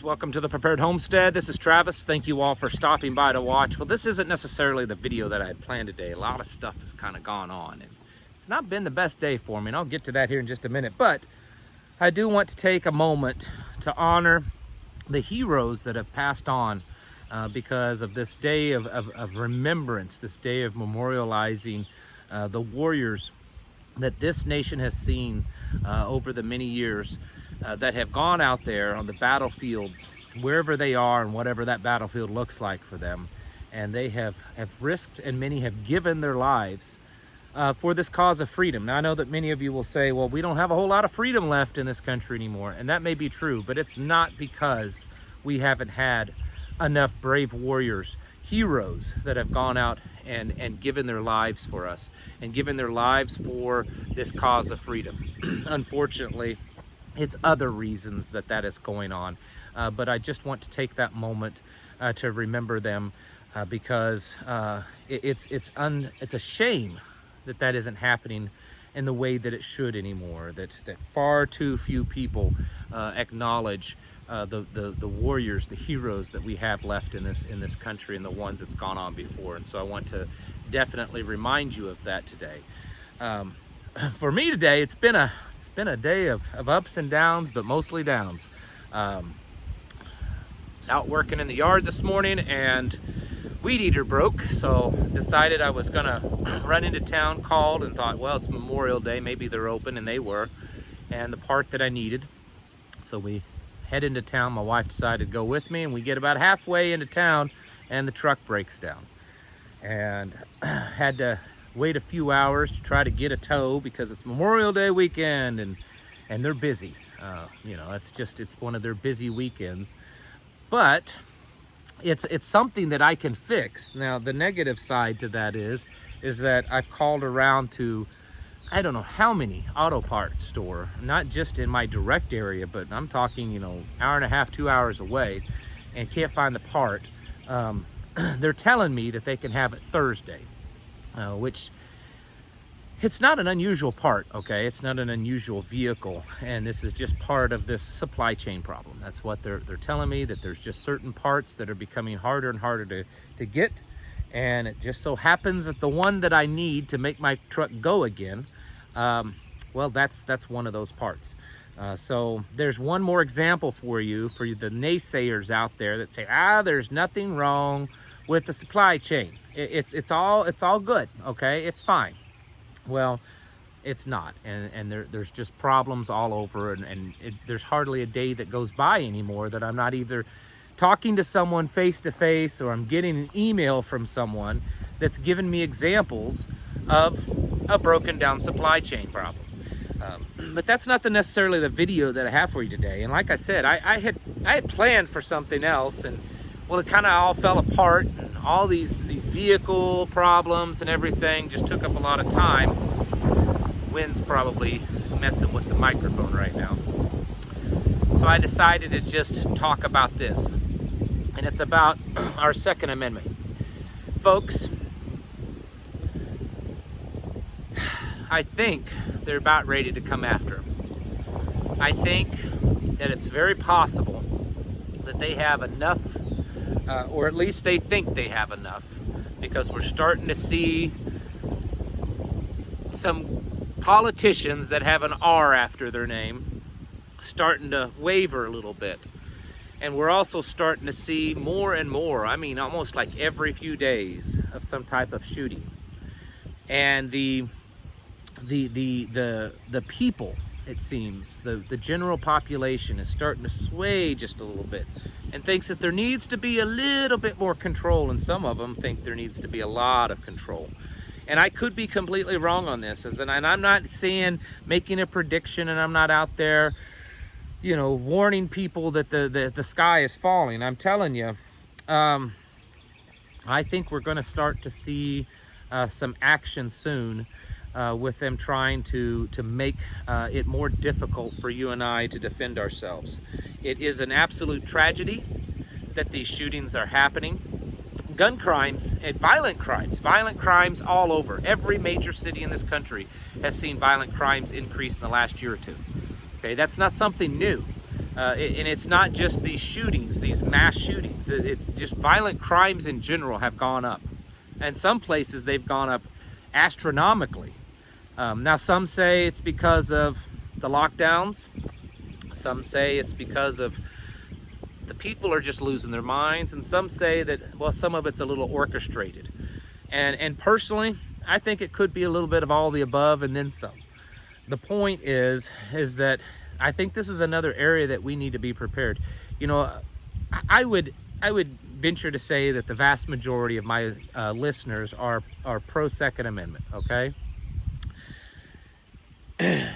folks, welcome to the Prepared Homestead. This is Travis. Thank you all for stopping by to watch. Well, this isn't necessarily the video that I had planned today. A lot of stuff has kind of gone on, and it's not been the best day for me, and I'll get to that here in just a minute. But I do want to take a moment to honor the heroes that have passed on because of this day of remembrance, this day of memorializing the warriors that this nation has seen over the many years that have gone out there on the battlefields, wherever they are and whatever that battlefield looks like for them. And they have risked, and many have given their lives for this cause of freedom. Now, I know that many of you will say, well, we don't have a whole lot of freedom left in this country anymore. And that may be true, but it's not because we haven't had enough brave warriors, heroes that have gone out and given their lives for us and given their lives for this cause of freedom. Unfortunately, it's other reasons that is going on, but I just want to take that moment to remember them because it's a shame that isn't happening in the way that it should anymore. That far too few people acknowledge the warriors, the heroes that we have left in this country, and the ones that's gone on before. And so I want to definitely remind you of that today. For me today, it's been a day of ups and downs, but mostly downs. I was out working in the yard this morning and weed eater broke, so decided I was gonna run into town, called and thought, well, it's Memorial Day, maybe they're open, and they were, and the part that I needed. So we head into town. My wife decided to go with me, and we get about halfway into town and the truck breaks down, and had to wait a few hours to try to get a tow because it's Memorial Day weekend and they're busy. You know, it's one of their busy weekends, but it's something that I can fix. Now, the negative side to that is that I've called around to, I don't know how many auto parts store, not just in my direct area, but I'm talking, hour and a half, 2 hours away, and can't find the part. They're telling me that they can have it Thursday. Which it's not an unusual part, okay? It's not an unusual vehicle, and this is just part of this supply chain problem. That's what they're telling me, that there's just certain parts that are becoming harder and harder to get, and it just so happens that the one that I need to make my truck go again, well, that's one of those parts. So there's one more example for you the naysayers out there that say, there's nothing wrong with the supply chain. It's all good, okay? It's fine. Well, it's not, and there's just problems all over, and there's hardly a day that goes by anymore that I'm not either talking to someone face to face or I'm getting an email from someone that's given me examples of a broken down supply chain problem. But that's not necessarily the video that I have for you today. And like I said, I had planned for something else, and well, it kind of all fell apart, and all these vehicle problems and everything just took up a lot of time. Wind's probably messing with the microphone right now. So I decided to just talk about this, and it's about our Second Amendment. Folks, I think they're about ready to come after him. I think that it's very possible that they have enough, or at least they think they have enough, because we're starting to see some politicians that have an R after their name starting to waver a little bit. And we're also starting to see more and more, I mean almost like every few days, of some type of shooting. And the people, it seems, the general population is starting to sway just a little bit and thinks that there needs to be a little bit more control, and some of them think there needs to be a lot of control. And I could be completely wrong on this, and I'm not making a prediction, and I'm not out there, warning people that the sky is falling. I'm telling you, I think we're going to start to see some action soon with them trying to make it more difficult for you and I to defend ourselves. It is an absolute tragedy that these shootings are happening. Gun crimes and violent crimes all over. Every major city in this country has seen violent crimes increase in the last year or two. Okay, that's not something new. And it's not just these shootings, these mass shootings. It's just violent crimes in general have gone up. And some places they've gone up astronomically. Now some say it's because of the lockdowns. Some say it's because of the people are just losing their minds. And some say that, well, some of it's a little orchestrated. And personally, I think it could be a little bit of all the above and then some. The point is that I think this is another area that we need to be prepared. You know, I would venture to say that the vast majority of my listeners are pro Second Amendment, okay?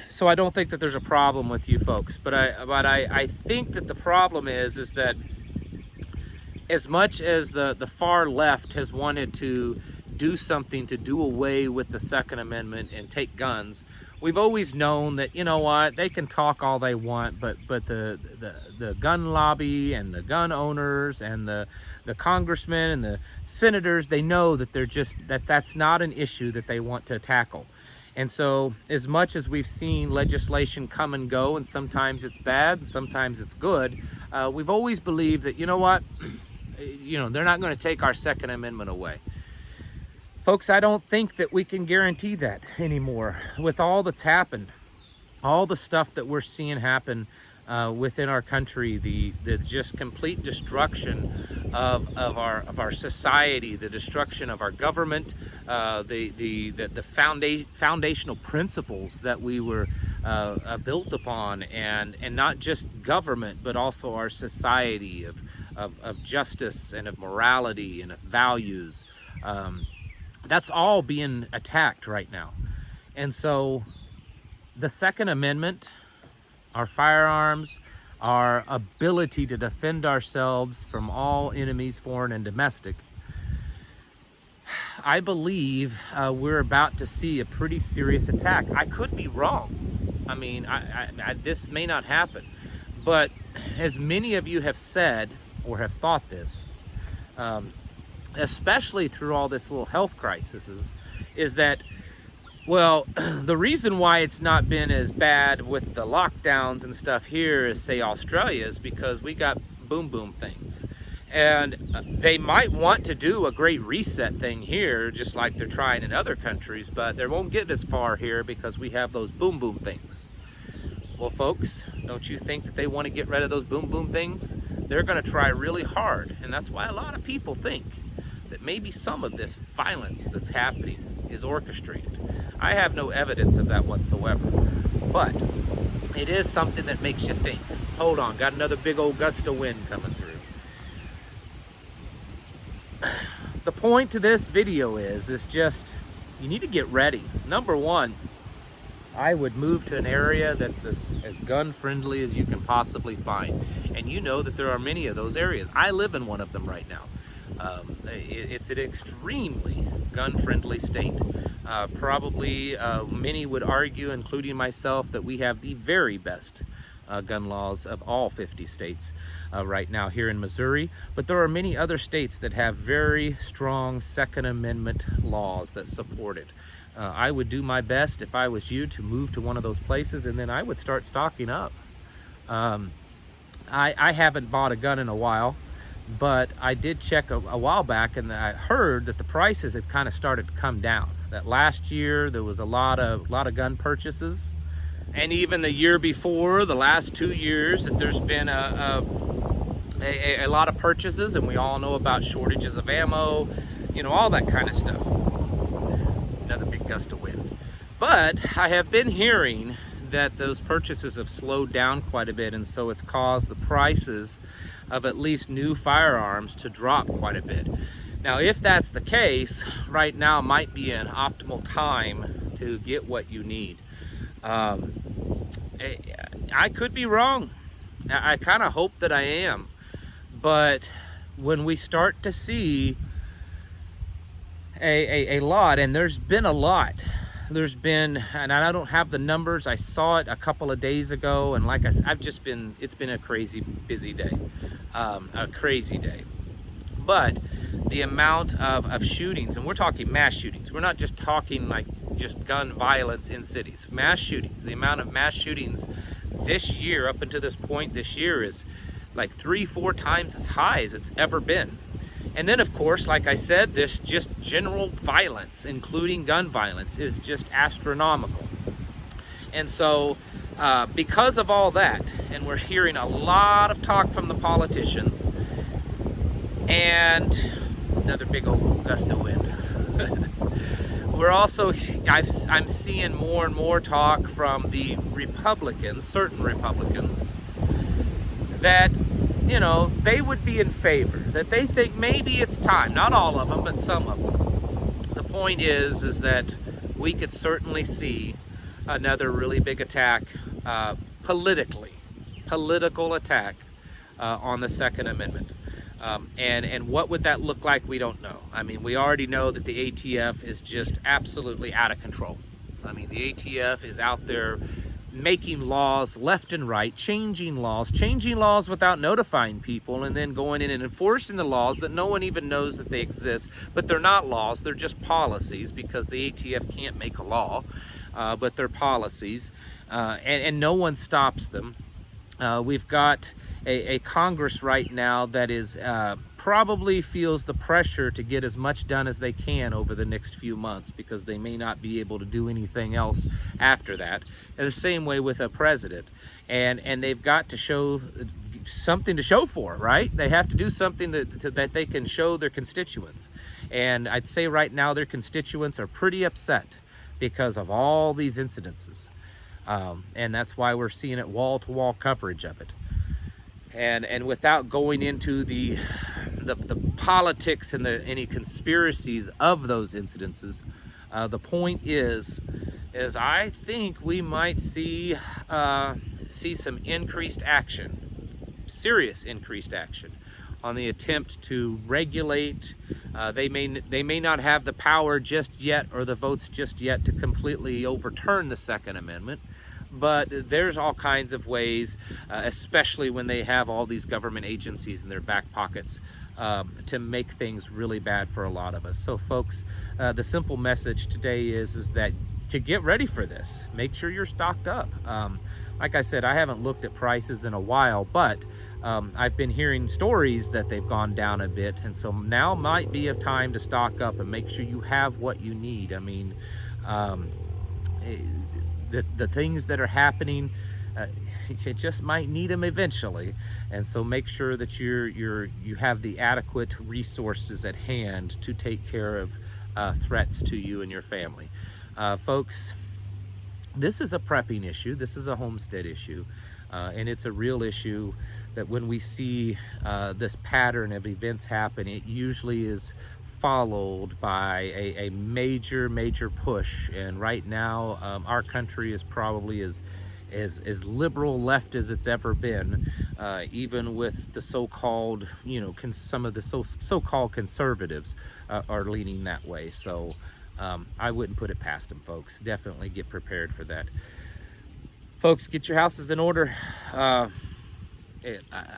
So I don't think that there's a problem with you folks, but I think that the problem is that as much as the far left has wanted to do something to do away with the Second Amendment and take guns, we've always known that, you know what, they can talk all they want, but the gun lobby and the gun owners and the congressmen and the senators, they know that that's not an issue that they want to tackle. And so as much as we've seen legislation come and go, and sometimes it's bad, and sometimes it's good, we've always believed that, you know what, you know, they're not going to take our Second Amendment away. Folks, I don't think that we can guarantee that anymore. With all that's happened, all the stuff that we're seeing happen within our country, the just complete destruction of our society, the destruction of our government, the foundational principles that we were built upon, and not just government, but also our society of justice and of morality and of values. That's all being attacked right now. And so the Second Amendment, our firearms, our ability to defend ourselves from all enemies, foreign and domestic, I believe we're about to see a pretty serious attack. I could be wrong. I mean, this may not happen. But as many of you have said or have thought this, especially through all this little health crisis, is that, well, the reason why it's not been as bad with the lockdowns and stuff here as, say, Australia is because we got boom boom things. And they might want to do a great reset thing here, just like they're trying in other countries, but they won't get as far here because we have those boom boom things. Well, folks, don't you think that they want to get rid of those boom boom things? They're going to try really hard, and that's why a lot of people think that maybe some of this violence that's happening is orchestrated. I have no evidence of that whatsoever, but it is something that makes you think. Hold on, got another big old gust of wind coming through. The point to this video is just, you need to get ready. Number one, I would move to an area that's as gun friendly as you can possibly find. And you know that there are many of those areas. I live in one of them right now. It's an extremely gun-friendly state. Probably many would argue, including myself, that we have the very best gun laws of all 50 states right now here in Missouri. But there are many other states that have very strong Second Amendment laws that support it. I would do my best, if I was you, to move to one of those places, and then I would start stocking up. I haven't bought a gun in a while, but I did check a while back, and I heard that the prices had kind of started to come down. That last year there was a lot of gun purchases, and even the year before, the last 2 years, that there's been a lot of purchases, and we all know about shortages of ammo, you know, all that kind of stuff. Another big gust of wind. But I have been hearing that those purchases have slowed down quite a bit, and so it's caused the prices of at least new firearms to drop quite a bit. Now, if that's the case, right now might be an optimal time to get what you need. I could be wrong. I kind of hope that I am. But when we start to see a lot, and there's been a lot, there's been, and I don't have the numbers, I saw it a couple of days ago, and like I said, it's been a crazy busy day, a crazy day. But the amount of shootings, and we're talking mass shootings, we're not just talking like just gun violence in cities, mass shootings, the amount of mass shootings this year, up until this point, this year is like 3-4 times as high as it's ever been. And then, of course, like I said, this just general violence, including gun violence, is just astronomical. And so, because of all that, and we're hearing a lot of talk from the politicians, and another big old gust of wind. We're also, I'm seeing more and more talk from the Republicans, certain Republicans, that, you know, they would be in favor, that they think maybe it's time, not all of them, but some of them. The point is that we could certainly see another really big attack, political attack on the Second Amendment. And what would that look like? We don't know. I mean, we already know that the ATF is just absolutely out of control. I mean, the ATF is out there making laws left and right, changing laws without notifying people, and then going in and enforcing the laws that no one even knows that they exist. But they're not laws, they're just policies, because the ATF can't make a law, but they're policies, and no one stops them. We've got a Congress right now that is probably feels the pressure to get as much done as they can over the next few months, because they may not be able to do anything else after that. And the same way with a president, and they've got to show something to show for, right? They have to do something that they can show their constituents. And I'd say right now their constituents are pretty upset because of all these incidences. And that's why we're seeing it wall-to-wall coverage of it. And without going into the politics and any conspiracies of those incidences, the point is I think we might see some increased action, serious increased action, on the attempt to regulate. They may not have the power just yet, or the votes just yet, to completely overturn the Second Amendment. But there's all kinds of ways, especially when they have all these government agencies in their back pockets, to make things really bad for a lot of us. So folks, the simple message today is that to get ready for this, make sure you're stocked up. Like I said, I haven't looked at prices in a while, but I've been hearing stories that they've gone down a bit, and so now might be a time to stock up and make sure you have what you need. I mean, the things that are happening, you just might need them eventually, and so make sure that you have the adequate resources at hand to take care of threats to you and your family. Folks, this is a prepping issue, this is a homestead issue, and it's a real issue that when we see this pattern of events happen, it usually is followed by a major push. And right now, our country is probably as liberal left as it's ever been, even with the so-called, you know, some of the so-called conservatives are leaning that way. So I wouldn't put it past them, folks. Definitely get prepared for that. Folks, get your houses in order.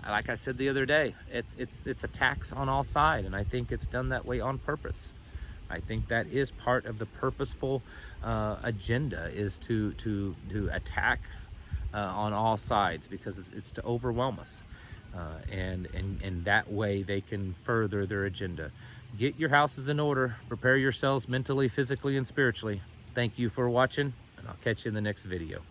Like I said the other day, it's a tax on all sides, and I think it's done that way on purpose. I think that is part of the purposeful agenda, is to attack on all sides, because it's to overwhelm us, and that way they can further their agenda. Get your houses in order, prepare yourselves mentally, physically, and spiritually. Thank you for watching, and I'll catch you in the next video.